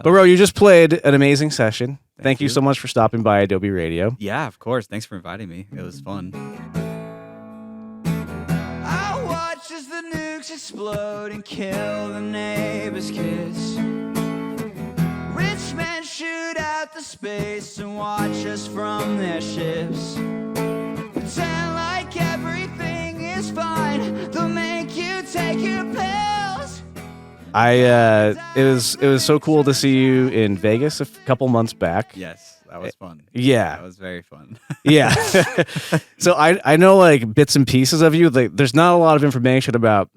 But Ro, you just played an amazing session. Thank you so much for stopping by Adobe Radio. Yeah, of course. Thanks for inviting me. It was fun. I watch as the nukes explode and kill the neighbor's kids. Rich men shoot out the space and watch us from their ships. Pretend like everything is fine. They'll make you take your pills. It was so cool to see you in Vegas a couple months back. Yes, that was fun. Yeah. That was very fun. Yeah. So I know like bits and pieces of you. Like, there's not a lot of information about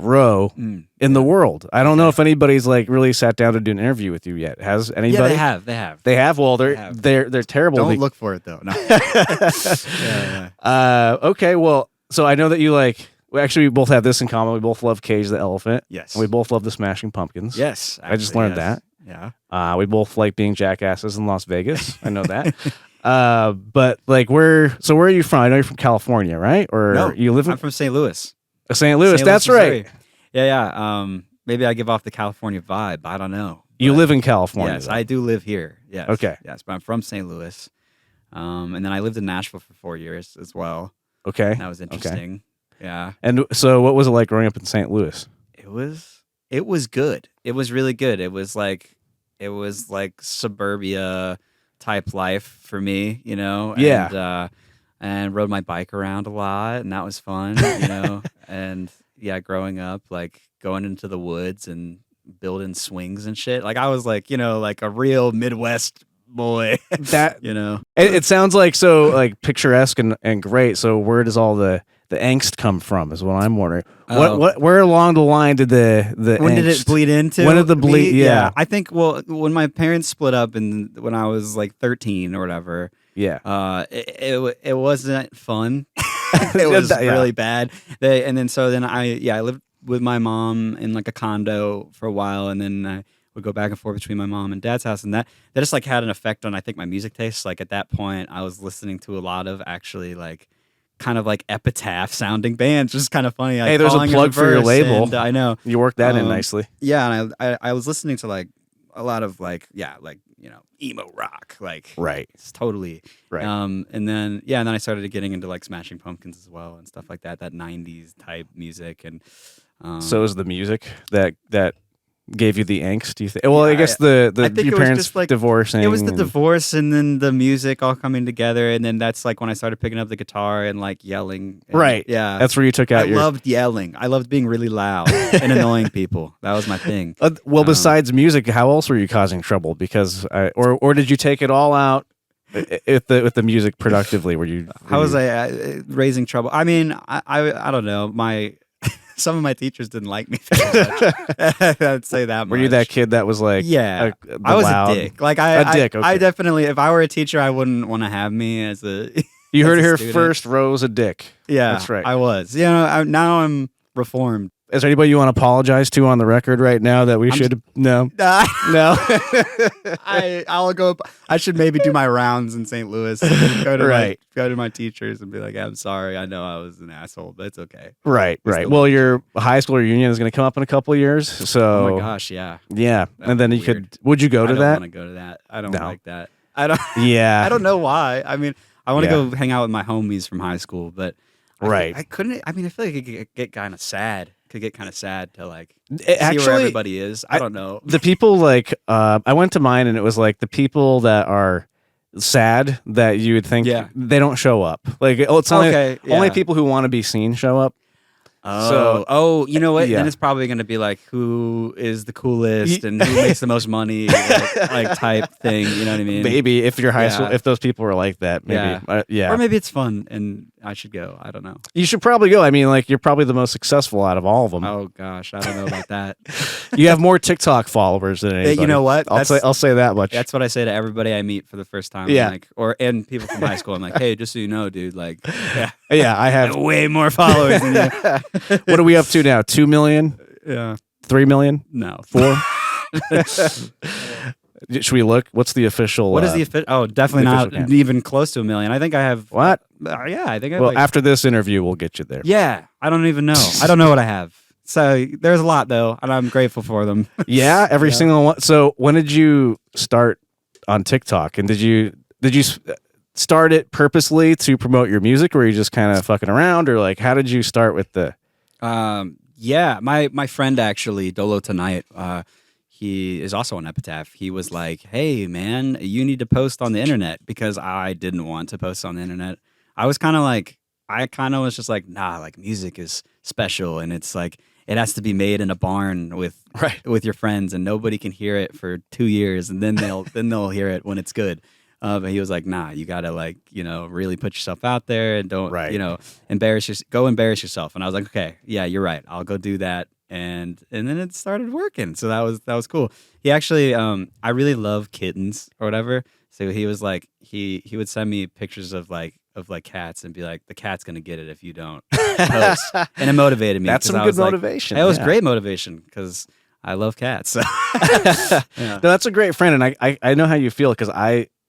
Roe in the world. I don't know if anybody's like really sat down to do an interview with you yet. Has anybody? Yeah, they have. They have. Well, they're terrible. Don't look for it though. No. Okay. Well, so I know that you like. We both have this in common. We both love Cage the Elephant. Yes. And we both love the Smashing Pumpkins. Yes. I just learned that. Yeah. We both like being jackasses in Las Vegas. I know that. But like, where are you from? I know you're from California, right? Or No, you live in I'm from St. Louis. St. Louis. That's Missouri. right. Yeah. Maybe I give off the California vibe. I don't know. You live in California. Yes, though. I do live here. Yes. Okay. Yes, but I'm from St. Louis. And then I lived in Nashville for 4 years as well. Okay. That was interesting. Yeah. And so what was it like growing up in St. Louis? It was good. It was really good. It was like suburbia type life for me, you know? Yeah. And rode my bike around a lot, and that was fun, you know? And yeah, growing up, like going into the woods and building swings and shit. Like I was like, you know, like a real Midwest boy. That you know. It sounds like so like picturesque and great. So where does all the angst come from is what I'm wondering. Where along the line did the when angst, did it bleed into? When did the bleed? Yeah. I think when my parents split up and when I was like 13 or whatever. Yeah. It wasn't fun. It was really bad. Then I lived with my mom in like a condo for a while, and then I would go back and forth between my mom and dad's house, and that just like had an effect on I think my music taste. Like at that point, I was listening to a lot of actually like kind of like Epitaph sounding bands, which is kind of funny. Like, hey, there's a plug for your label. And, I know you worked that in nicely. Yeah, and I was listening to like a lot of like you know emo rock, like right. It's totally right. And then I started getting into like Smashing Pumpkins as well and stuff like that 90s type music. And so is the music that gave you the angst, do you think? Well, I guess your parents just like divorcing. It was the divorce and then the music all coming together, and then that's like when I started picking up the guitar and like yelling. And, right. Yeah. That's where you took out I loved yelling. I loved being really loud and annoying people. That was my thing. Well, besides music, how else were you causing trouble? Because or did you take it all out with the music productively? How was I raising trouble? I mean, I don't know. Some of my teachers didn't like me very much. I'd say that much. Were you that kid that was like, I was a dick. Like a dick. Okay. I definitely, if I were a teacher, I wouldn't want to have me as a. You heard it here first. Roe's a dick. Yeah, that's right. I was. You know, now I'm reformed. Is there anybody you want to apologize to on the record right now that we should? No. No. I'll go. I should maybe do my rounds in St. Louis. Go to my teachers and be like, I'm sorry. I know I was an asshole, but it's okay. Right. Well, your high school reunion is going to come up in a couple of years. So. Oh my gosh, yeah. Yeah. And then you could. Would you go to that? I don't want to go to that. I don't like that. I don't. Yeah. I don't know why. I mean, I want to go hang out with my homies from high school, but. I couldn't. I mean, I feel like it could get kind of sad. Could get kind of sad to like see where everybody is. I don't know. The people like I went to mine and it was like the people that are sad that you would think they don't show up. Like it's only people who want to be seen show up. Oh, you know what? Then it's probably going to be like who is the coolest and who makes the most money, like type thing. You know what I mean? Maybe if you're high school, if those people are like that, maybe, or maybe it's fun and I should go. I don't know. You should probably go. I mean, like you're probably the most successful out of all of them. Oh gosh, I don't know about that. You have more TikTok followers than anybody. You know what? I'll say that much. That's what I say to everybody I meet for the first time. Yeah. And people from high school. I'm like, hey, just so you know, dude, like, I have way more followers than you. What are we up to now? 2 million? Yeah. 3 million? No. 4? Should we look? What's the official? What is the official? Oh, definitely not even close to 1 million. I think I have. What? Yeah, I think I have. Well, after this interview, we'll get you there. Yeah. I don't even know. I don't know what I have. So there's a lot though, and I'm grateful for them. Yeah, every single one. So when did you start on TikTok? And did you start it purposely to promote your music, or were you just kind of fucking around, or like how did you start with the? Yeah, my friend actually, Dolo Tonight, he is also on Epitaph. He was like, "Hey man, you need to post on the internet," because I didn't want to post on the internet. I was kind of like, was just like, nah, like music is special, and it's like it has to be made in a barn with your friends, and nobody can hear it for 2 years, and then they'll hear it when it's good. But he was like, nah, you gotta like, really put yourself out there and don't, go embarrass yourself. And I was like, okay, yeah, you're right. I'll go do that. And then it started working. So that was cool. He actually, I really love kittens or whatever. So he was like, he would send me pictures of cats and be like, the cat's gonna get it if you don't post. And it motivated me. That's some good motivation. It was great motivation because I love cats. So. No, that's a great friend, and I know how you feel because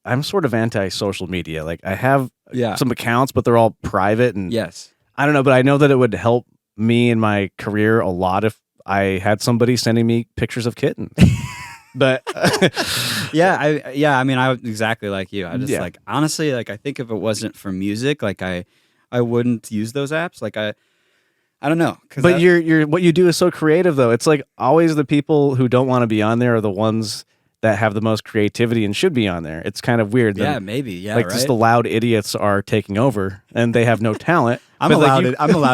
I'm sort of anti-social media. Like I have some accounts, but they're all private, and I don't know, but I know that it would help me in my career a lot if I had somebody sending me pictures of kittens. But I mean, I exactly like you. I just like honestly, like I think if it wasn't for music, like I wouldn't use those apps. Like I don't know. But you're what you do is so creative, though. It's like always the people who don't want to be on there are the ones that have the most creativity and should be on there. It's kind of weird. Yeah, maybe. Yeah, like just the loud idiots are taking over, and they have no talent. I'm a loud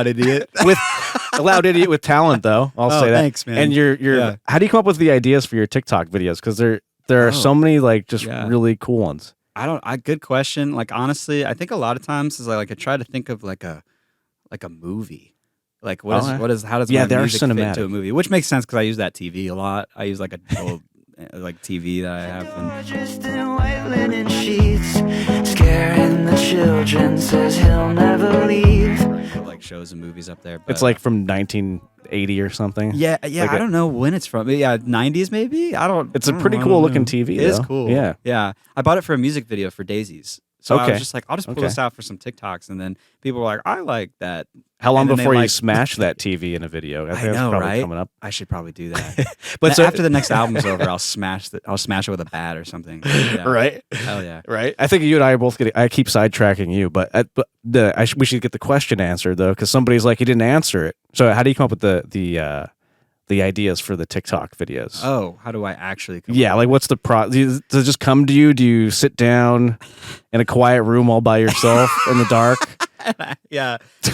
idiot with a loud idiot with talent, though. I'll say that. Thanks, man. And you're how do you come up with the ideas for your TikTok videos? Because there are so many like just really cool ones. Good question. Like honestly, I think a lot of times is like I try to think of like a movie. Like how does my music fit into a movie? Which makes sense because I use that TV a lot. I use like a little like TV that I have. Just in white linen sheets, scaring the children, says he'll never leave. Like shows and movies up there. But, it's like from 1980 or something. Yeah. Like I don't know when it's from. Yeah, 90s maybe. It's a pretty cool looking TV. It is cool. Yeah. I bought it for a music video for Daisies. So I was just like, I'll just pull this out for some TikToks, and then people were like, I like that. How long before you smash that TV in a video? I know, right? Coming up. I should probably do that. But so, after the next album's over, I'll smash it with a bat or something. Yeah. Right? Hell yeah! Right? I think you and I are both getting. I keep sidetracking you, but we should get the question answered though, because somebody's like, he didn't answer it. So how do you come up with the ideas for the TikTok videos? Oh, how do I actually come up? Like what's the does it just come to you? Do you sit down in a quiet room all by yourself in the dark?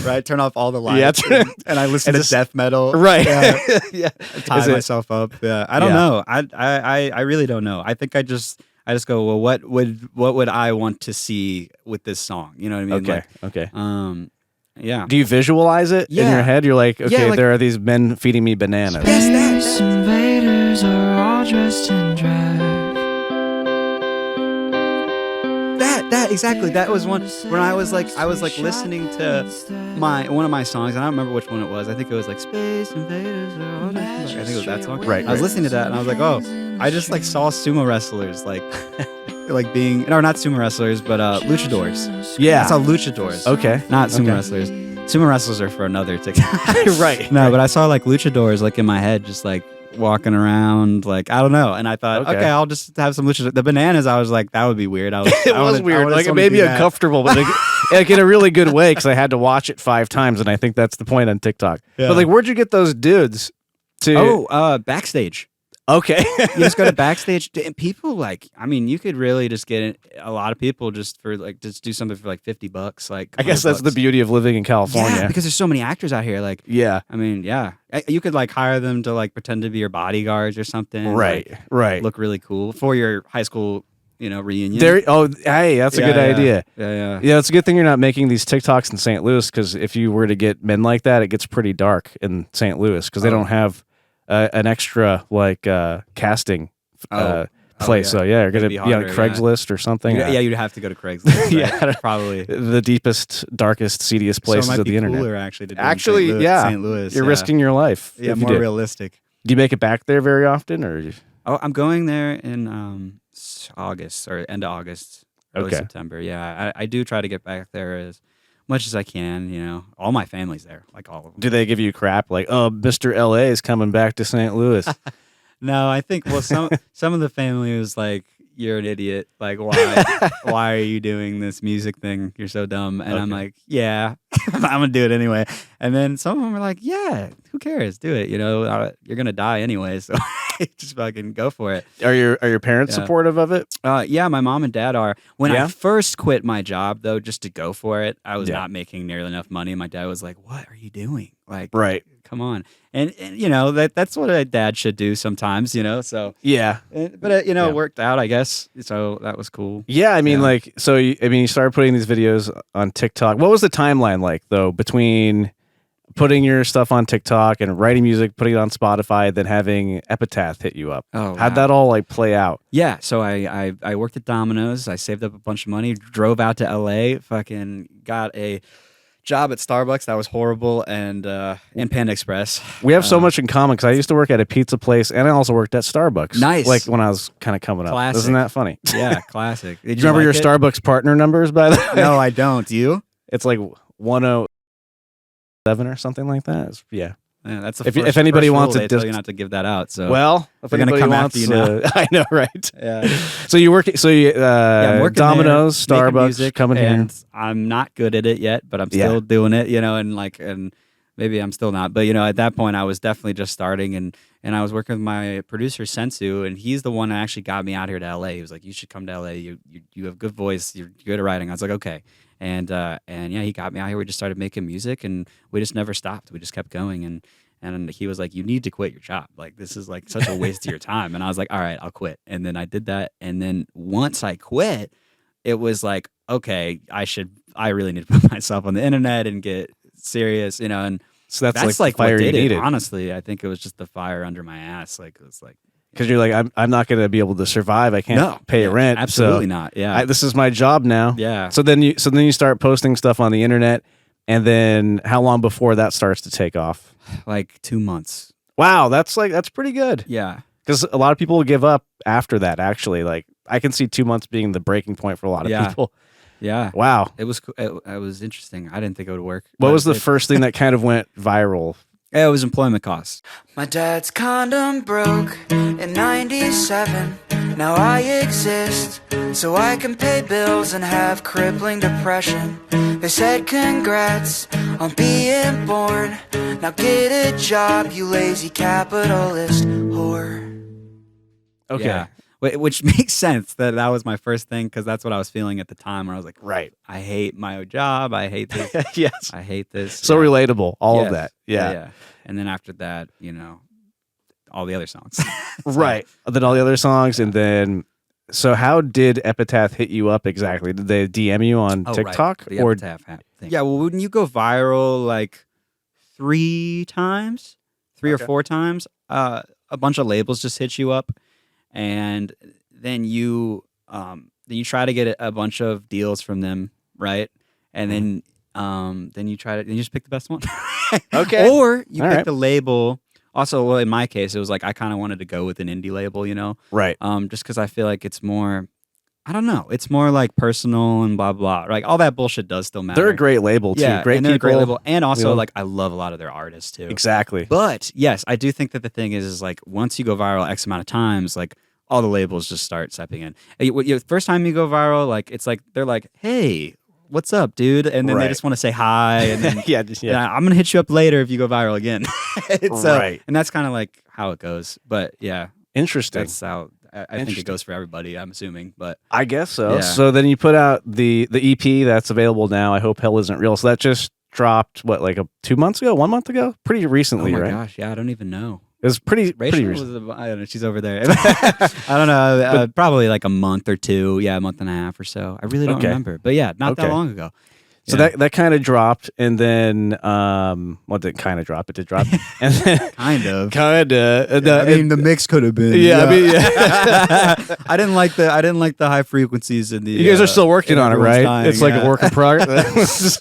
Right. Turn off all the lights and I listen to death metal. Right. I tie myself up. Yeah. I don't know. I really don't know. I think I just go, well, what would I want to see with this song? You know what I mean? Okay. Yeah. Do you visualize it in your head? You're like, okay, there are these men feeding me bananas. Space invaders are all dressed in drag. That exactly. That was one when I was like listening to one of my songs, and I don't remember which one it was. I think it was like Space Invaders are all dressed in drag. I think it was that song. Right. I was listening to that, and I was like, oh, I just like saw sumo wrestlers like being, or not sumo wrestlers, but luchadors. Yeah. I saw luchadors. Okay. Not sumo wrestlers. Sumo wrestlers are for another TikTok. Right. No, but I saw like luchadors like in my head, just like walking around, like I don't know, and I thought, okay, I'll just have some luchadors. The bananas, I was like, that would be weird. It was weird. Like it made me uncomfortable, but like in a really good way because I had to watch it 5 times, and I think that's the point on TikTok. Yeah. But like, where'd you get those dudes to? Backstage. Okay. You just go to Backstage, and people like, I mean, you could really just get a lot of people just for like, just do something for like $50. Like, I guess that's the beauty of living in California. Yeah, because there's so many actors out here. Like, yeah, I mean, yeah, you could like hire them to like pretend to be your bodyguards or something. Right, like, right. Look really cool for your high school, reunion. Hey, that's a good idea. Yeah. It's a good thing you're not making these TikToks in St. Louis, because if you were to get men like that, it gets pretty dark in St. Louis because they don't have an extra like casting place. So you're gonna be on Craigslist or something. You'd have to go to Craigslist. Right? Probably the deepest, darkest, seediest places of the internet. Cooler, actually, St. Louis. You're risking your life. Yeah, more realistic. Do you make it back there very often, or? Oh, I'm going there in August or end of August, early September. Yeah, I do try to get back there as much as I can. All my family's there, like all of them. Do they give you crap like, oh, Mr. LA is coming back to St. Louis? No, I think some of the family was like, you're an idiot. Like, why are you doing this music thing? You're so dumb. And I'm like, yeah, I'm gonna do it anyway. And then some of them are like, yeah, who cares? Do it. You're gonna die anyway, so just fucking go for it. Are your parents supportive of it? Yeah, my mom and dad are. When I first quit my job, though, just to go for it, I was not making nearly enough money. My dad was like, "What are you doing? Like, right? Come on." And that's what a dad should do sometimes. So yeah. But it worked out, I guess. So that was cool. Yeah, I mean, you started putting these videos on TikTok. What was the timeline like though between putting your stuff on TikTok and writing music, putting it on Spotify, then having Epitaph hit you up? Oh, how'd that all play out? Yeah, so I worked at Domino's. I saved up a bunch of money, drove out to LA, fucking got a job at Starbucks that was horrible, and Panda Express. We have so much in common because I used to work at a pizza place and I also worked at Starbucks. Nice. Like when I was kind of coming classic. up. Isn't that funny? Yeah, classic. Did you remember your Starbucks partner numbers by the way? No, I don't. Do you? It's like 107 or something like that. Yeah. Yeah, that's if anybody wants it, tell you not to give that out. So if they're gonna come wants, after you now. I know, right? Yeah. So you work. So you I'm working Domino's, there, Starbucks, music, coming and here. I'm not good at it yet, but I'm still doing it. And maybe I'm still not. But at that point, I was definitely just starting, and I was working with my producer Sensu, and he's the one that actually got me out here to LA. He was like, "You should come to LA. You have good voice. You're good at writing." I was like, "Okay." And he got me out here. We just started making music, and we just never stopped. We just kept going, and he was like, "You need to quit your job. Like, this is like such a waste of your time." And I was like, "All right, I'll quit." And then I did that. And then once I quit, it was like, okay, I really need to put myself on the internet and get serious, And so that's like the fire what did you needed. it. Honestly, I think it was just the fire under my ass. Like, it was like, because you're like, I'm not going to be able to survive. I can't pay rent. Absolutely not. Yeah. This is my job now. Yeah. So then you start posting stuff on the internet, and then how long before that starts to take off? Like 2 months. Wow, that's pretty good. Yeah. Because a lot of people will give up after that. Actually, like I can see 2 months being the breaking point for a lot of people. Yeah. Wow. It was interesting. I didn't think it would work. What was the first thing that kind of went viral? It was employment costs. My dad's condom broke in 97. Now I exist so I can pay bills and have crippling depression. They said congrats on being born. Now get a job, you lazy capitalist whore. Okay. Yeah. Which makes sense that was my first thing, because that's what I was feeling at the time, where I was like, right, I hate my job. I hate this. Yes. I hate this. So relatable. All of that. Yeah. And then after that, all the other songs. Right. Then all the other songs. And then, so how did Epitaph hit you up exactly? Did they DM you on TikTok? Right. The Epitaph thing. Yeah. Well, when you go viral like 3 or 4 times, a bunch of labels just hit you up. And then you try to get a bunch of deals from them, right? And then you just pick the best one. Okay. Or you pick the label. Also, well, in my case, it was like I kind of wanted to go with an indie label, Right. Just because I feel like it's more, I don't know, it's more like personal and blah blah. Like all that bullshit does still matter. They're a great label too. Yeah, great and people. They're a great label, and also like I love a lot of their artists too. Exactly. But yes, I do think that the thing is like once you go viral X amount of times, like all the labels just start stepping in. First time you go viral, like it's like they're like, "Hey, what's up, dude?" And then they just want to say hi, and then I'm gonna hit you up later if you go viral again. Right, and that's kind of like how it goes. But yeah, interesting. That's how I think it goes for everybody. I'm assuming, but I guess so. Yeah. So then you put out the EP that's available now. I Hope Hell Isn't Real. So that just dropped 2 months ago, 1 month ago, pretty recently, right? Oh my gosh, yeah, I don't even know. It was pretty recent. I don't know. She's over there. I don't know. Probably like a month or 2. Yeah, a month and a half or so. I really don't remember. But yeah, not that long ago. So that kind of dropped, and then didn't kind of drop. It did drop, and then kind of. The mix could have been. Yeah, yeah. I didn't like the high frequencies in the. You guys are still working on it, right? Dying, it's like a work in progress.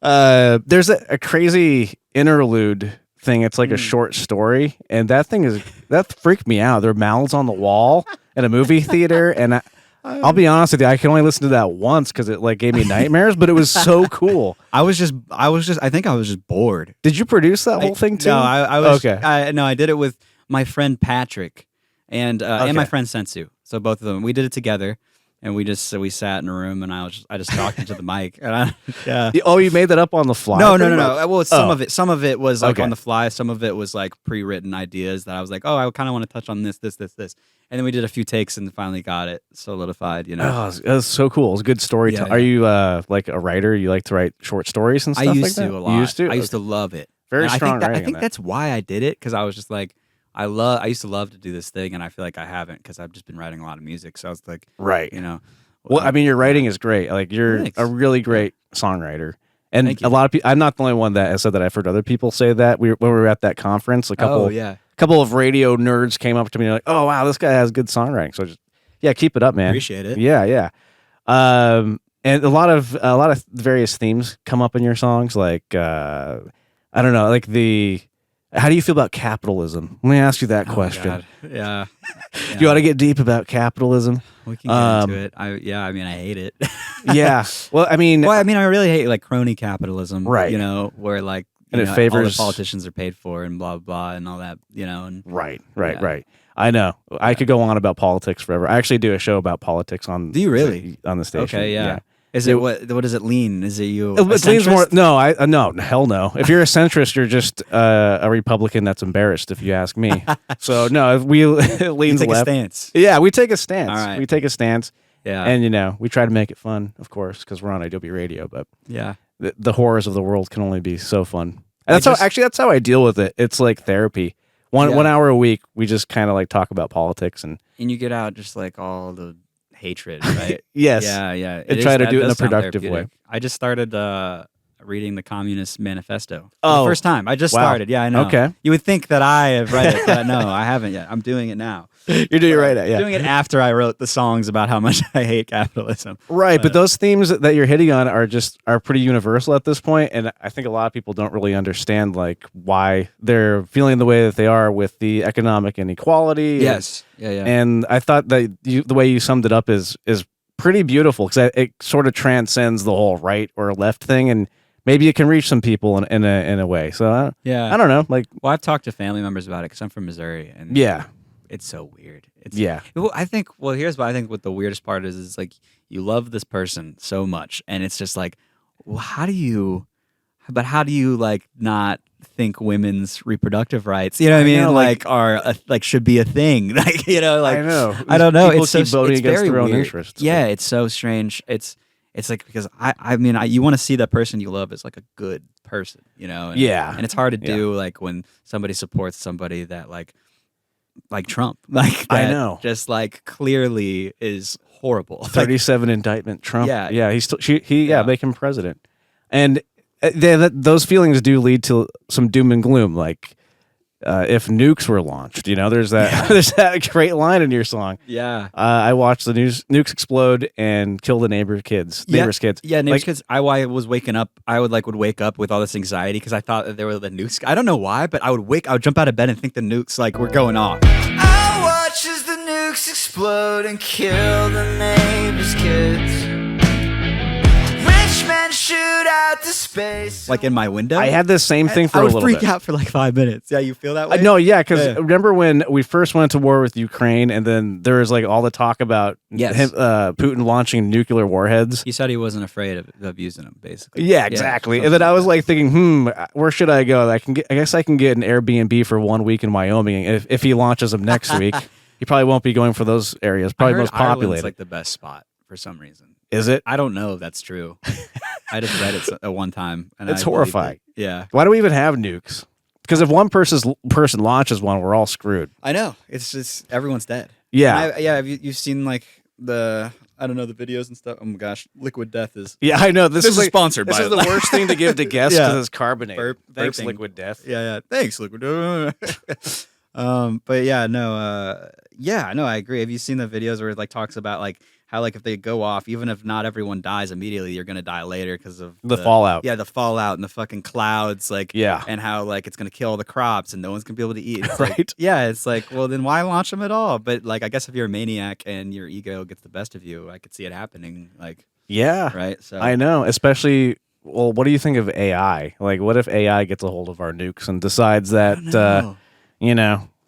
There's a crazy interlude thing. It's like a short story, and that freaked me out. There are mouths on the wall at a movie theater, and I'll be honest with you. I can only listen to that once because it like gave me nightmares, but it was so cool. I think I was just bored. Did you produce that whole thing too? No, I was. Okay. I did it with my friend Patrick and my friend Sensu. So both of them, we did it together, and we sat in a room, and I just talked into the mic. And Oh, you made that up on the fly? No. Well, some of it was like Okay. on the fly. Some of it was like pre-written ideas that I was like, oh, I kind of want to touch on this, and then we did a few takes and finally got it solidified. You know, Oh, it was so cool. It was a good story. Yeah, Are you like a writer? You like to write short stories and stuff? I used like to that? a lot. You used to? I used to love it. Very And strong writing. I think that's why I did it, because I was just like, I used to love to do this thing, and I feel like I haven't because I've just been writing a lot of music. So I was like, right. you know. Well, I mean, your writing is great. Like you're Thanks. a really great songwriter. And Thank you. a lot of people. I'm not the only one that has said that. I've heard other people say that. When we were at that conference, a couple of radio nerds came up to me and like, "Oh wow, this guy has good songwriting." So just keep it up, man. Appreciate it. Yeah. And a lot of various themes come up in your songs. Like I don't know, like how do you feel about capitalism? Let me ask you that question. God. Yeah. You ought to get deep about capitalism. We can get into it. I mean, I hate it. Yeah. Well, I mean, I really hate like crony capitalism. Right. You know, where like And it all favors- the politicians are paid for and blah blah and all that. You know, and Right. Yeah. I know. I could go on about politics forever. I actually do a show about politics on. Do you really? On the station? okay, yeah. Is it what does it lean? Is it you? It leans more. No, no, hell no. If you're a centrist, you're just a Republican that's embarrassed. If you ask me. So no, it leans take left. a stance. Yeah, we take a stance. All right. We take a stance, Yeah. and we try to make it fun, of course, because we're on idobi radio. But yeah. the horrors of the world can only be so fun. And that's how I deal with it. It's like therapy. One hour a week, we just kind of like talk about politics and you get out just like all the hatred, right? yes, Yeah. and try to do it in a productive way. I just started reading the Communist Manifesto for Oh, the first time. I just wow. started. Yeah, I know. Okay. You would think that I have read it, but no, I haven't yet. I'm doing it now. You're doing it right. Yeah, Doing it after I wrote the songs about how much I hate capitalism. right. But those themes that you're hitting on are pretty universal at this point, and I think a lot of people don't really understand like why they're feeling the way that they are with the economic inequality. Yes. Yeah. And I thought that the way you summed it up is pretty beautiful because it sort of transcends the whole right or left thing, and maybe it can reach some people in a way. So yeah. I don't know. Like, Well, I've talked to family members about it because I'm from Missouri, and yeah, it's so weird. yeah. Well, here's what I think. What the weirdest part is like you love this person so much, and it's just like, well, how do you like not think women's reproductive rights? You know what I mean? know, like are like should be a thing. Like like I know. I don't know. People It's so keep voting it's against very their own weird. interests. Yeah, it's so strange. It's like because I mean you want to see that person you love as like a good person, you know? And, Yeah. and it's hard to do like when somebody supports somebody that like Trump, like I that know. just like clearly is horrible. 37 indictment Trump. Yeah. He make him president. And those feelings do lead to some doom and gloom. Like if nukes were launched, there's that there's that great line in your song. Yeah. I watched the nukes explode and kill the neighbor's kids. Yeah, Like, kids. I was waking up. I would wake up with all this anxiety because I thought that there were the nukes. I don't know why, but I would jump out of bed and think the nukes like were going off. I watch as the nukes explode and kill the neighbor's kids. Rich men shoot out to space. Like in my window. I had this same thing for I a would little freak bit. out for like 5 minutes. Yeah, you feel that way? No, yeah, because Yeah. remember when we first went to war with Ukraine, and then there was like all the talk about Yes. Putin launching nuclear warheads. He said he wasn't afraid of using them, basically. Yeah, exactly. And then I was like thinking, where should I go? I guess I can get an Airbnb for 1 week in Wyoming. If he launches them next week, he probably won't be going for those areas. Probably I heard most Ireland's populated. like the best spot for some reason. Is it? I don't know if that's true. I just read it at one time. And It's I believed horrifying. it. Yeah. Why do we even have nukes? Because if one person launches one, we're all screwed. I know. It's just everyone's dead. Yeah. And have you've seen like the the videos and stuff? Oh my gosh, Liquid Death is. Yeah, I know. This is like, sponsored This by is the worst thing to give to guests because it's carbonated. Thanks, burping. Liquid Death. Yeah. Thanks, Liquid Death. But yeah, no, I agree. Have you seen the videos where it like talks about like how like if they go off, even if not everyone dies immediately, you're gonna die later because of The fallout. Yeah, the fallout and the fucking clouds, like Yeah. and how like it's gonna kill all the crops and no one's gonna be able to eat. It's Right. Like, yeah, it's like, well, then why launch them at all? But like, I guess if you're a maniac and your ego gets the best of you, I could see it happening. Like, Yeah. right? So I know, especially. Well, what do you think of AI? Like, what if AI gets a hold of our nukes and decides that,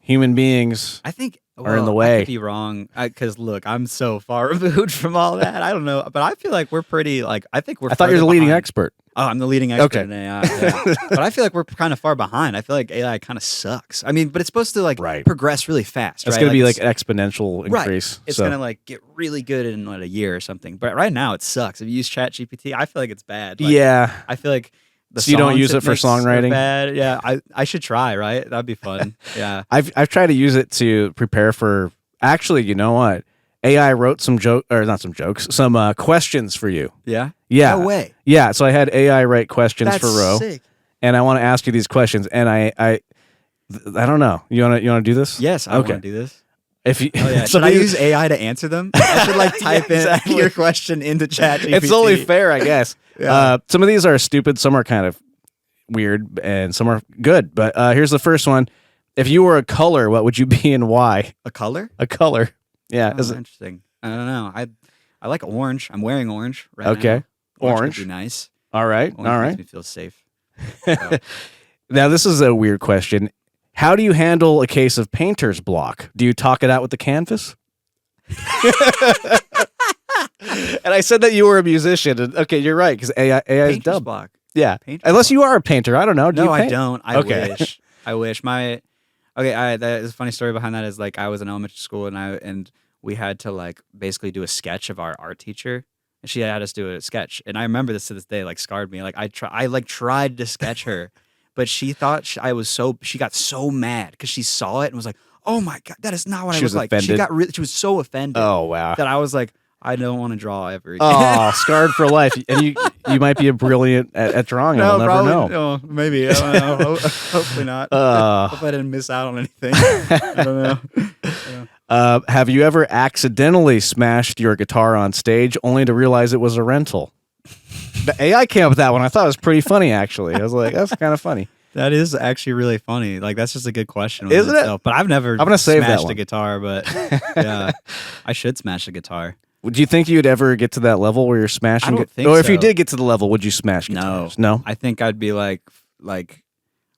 human beings I think are in the way? I could be wrong because look, I'm so far removed from all that. I don't know, but I feel like we're pretty like I think we're. I thought you were the leading behind. expert. Oh, I'm the leading expert Okay. in AI. Yeah. But I feel like we're kind of far behind. I feel like AI kind of sucks. I mean, but it's supposed to like progress really fast. It's right? going to be like an exponential increase. Right. It's going to like get really good in like a year or something. But right now it sucks. If you use ChatGPT, I feel like it's bad. Like, yeah. I feel like the So you don't songs use it for makes are songwriting? Bad. Yeah, I should try. Right, that'd be fun. Yeah. I've tried to use it to prepare for. Actually, you know what? AI wrote some questions for you. Yeah. Yeah. No way. Yeah. So I had AI write questions That's for Roe, sick. and I want to ask you these questions. And I don't know. You wanna do this? Yes, I want to do this. If you, Oh, yeah. Should I use AI to answer them? I should like type exactly. in your question into ChatGPT. It's only fair, I guess. Yeah. Some of these are stupid. Some are kind of weird, and some are good. But here's the first one. If you were a color, what would you be and why? A color? A color. Yeah. Oh, interesting. I don't know. I like orange. I'm wearing orange right now. Okay. Orange. would be nice. All right. Orange All makes right. me feel safe. So, Now, this is a weird question. How do you handle a case of painter's block? Do you talk it out with the canvas? And I said that you were a musician. And, okay, you're right, because AI is painter's dumb. block. Yeah. Painter's Unless block. you are a painter. I don't know. Do No, you I paint? don't. I Okay. wish. I wish. That is a funny story behind that is like I was in elementary school and we had to like basically do a sketch of our art teacher. And she had us do a sketch. And I remember this to this day, like scarred me. Like I tried to sketch her, but she thought she got so mad because she saw it and was like, oh my God, that is not what I She was was like. offended? She was so offended Oh, wow. that I was like, I don't want to draw ever again. Oh, scarred for life. And you might be a brilliant at drawing. No, I'll never probably, know. no, maybe. I don't know. Hopefully not. Hope I didn't miss out on anything. I don't know. Have you ever accidentally smashed your guitar on stage only to realize it was a rental? The AI came up with that one. I thought it was pretty funny, actually. I was like, that's kind of funny. That is actually really funny. Like that's just a good question, Isn't it? But I've never. I'm gonna save that smashed one. a guitar, but yeah, I should smash a guitar. Do you think you'd ever get to that level where you're smashing? I don't think or if you so. did get to the level, would you smash guitars? No. I think I'd be like.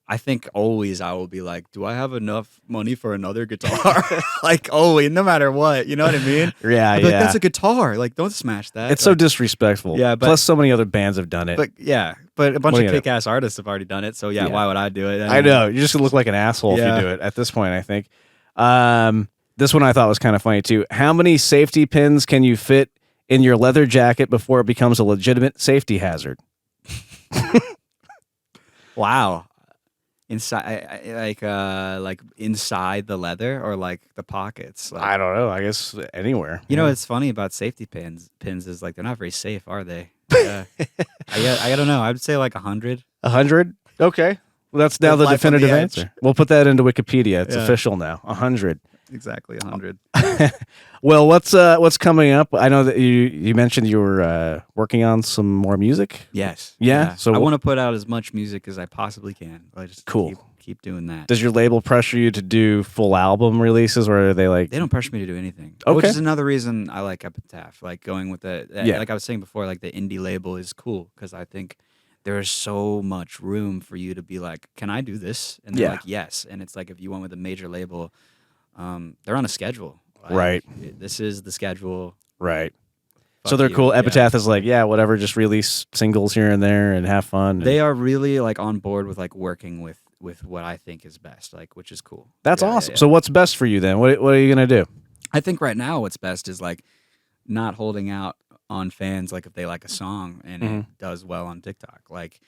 I think always I will be like, do I have enough money for another guitar? Like always, no matter what. You know what I mean? Yeah, I'd be like, that's a guitar. Like, don't smash that. It's so disrespectful. Yeah, but- plus so many other bands have done it. But yeah, but a bunch What of do you kick-ass artists have already done it. So yeah, Yeah. why would I do it? I know you're just gonna look like an asshole if Yeah. you do it. At this point, I think. This one I thought was kind of funny too. How many safety pins can you fit in your leather jacket before it becomes a legitimate safety hazard? Wow. Inside, like inside the leather or like the pockets. Like, I don't know. I guess anywhere. you know, what's funny about safety pins is like they're not very safe, are they? Yeah. I don't know. I would say like 100. 100. Okay. Well, that's now With the life on the definitive edge. answer. We'll put that into Wikipedia. It's Yeah. official now. 100. Exactly 100. Well, what's coming up? I know that you mentioned you were working on some more music. Yes. Yeah? So I want to put out as much music as I possibly can. I just Cool. keep doing that. Does your label pressure you to do full album releases, or are they like? They don't pressure me to do anything. Okay. Which is another reason I like Epitaph. Like going with Yeah. like I was saying before, like the indie label is cool because I think there is so much room for you to be like, can I do this? And they're Yeah. like, yes. And it's like if you went with a major label, they're on a schedule. Like, Right. This is the schedule. Right. Fuck So they're you. cool. Yeah. Epitaph is like, yeah, whatever. Just release singles here and there and have fun. They are really like on board with like working with what I think is best, like which is cool. That's Yeah, yeah, awesome. yeah. So what's best for you then? What are you gonna do? I think right now what's best is like not holding out on fans like if they like a song and it does well on TikTok. Like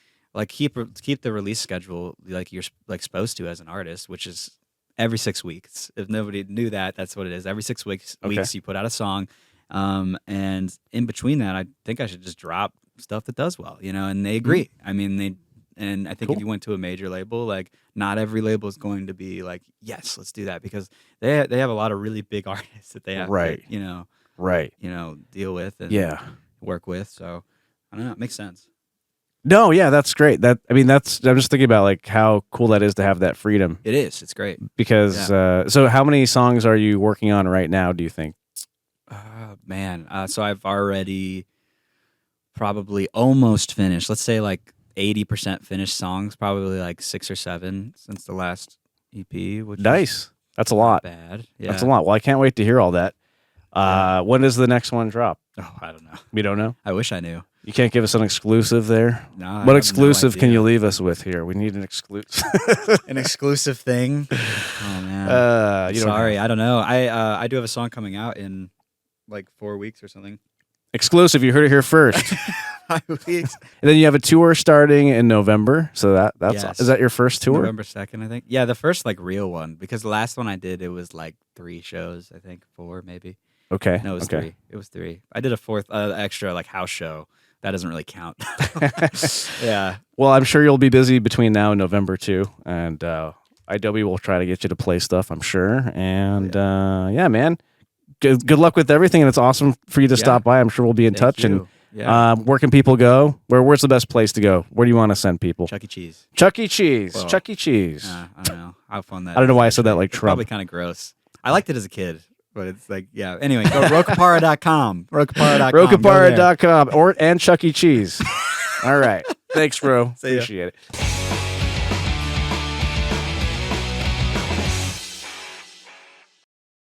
keep the release schedule like you're like supposed to as an artist, which is every 6 weeks. If nobody knew that, that's what it is. Every 6 weeks you put out a song. And in between that, I think I should just drop stuff that does well, you know, and they agree. I mean, And I think Cool. if you went to a major label, like not every label is going to be like, yes, let's do that, because they have a lot of really big artists that they have Right. to, Right. deal with and Yeah. work with. So I don't know, it makes sense. No, yeah, that's great. I'm just thinking about like how cool that is to have that freedom. It is. It's great. Because so how many songs are you working on right now, do you think? Man, so I've already probably almost finished. Let's say like 80% finished songs, probably like 6 or 7 since the last EP. Which Nice. That's a lot. Bad. Yeah. That's a lot. Well, I can't wait to hear all that. When does the next one drop? Oh, I don't know. We don't know. I wish I knew. You can't give us an exclusive there. No. I What have exclusive no can you idea. leave us with here? We need an exclusive. An exclusive thing? Oh man. Sorry, I don't know. I do have a song coming out in like 4 weeks or something. exclusive. You heard it here first. 5 weeks. And then you have a tour starting in November. So that's Yes. is that your first tour? November 2nd, I think. Yeah, the first like real one, because the last one I did, it was like 3 shows, I think, 4 maybe. Okay. No, it was okay. 3. It was 3. I did a 4th extra like house show. That doesn't really count. Yeah. Well, I'm sure you'll be busy between now and November too, and idobi will try to get you to play stuff, I'm sure. And yeah, man, good luck with everything, and it's awesome for you to stop by. I'm sure we'll be in touch. you. And where can people go? Where's the best place to go? Where do you want to send people? Chuck E. Cheese. Chuck E. Cheese. Well, Chuck E. Cheese. I don't know how fun that. I don't know is, why I said that actually. like It's Trump. Probably kind of gross. I liked it as a kid, but it's like, yeah. Anyway, go RoeKapara.com. RoeKapara.com. RoeKapara.com and Chuck E. Cheese. All right. Thanks, bro. See ya. Appreciate it.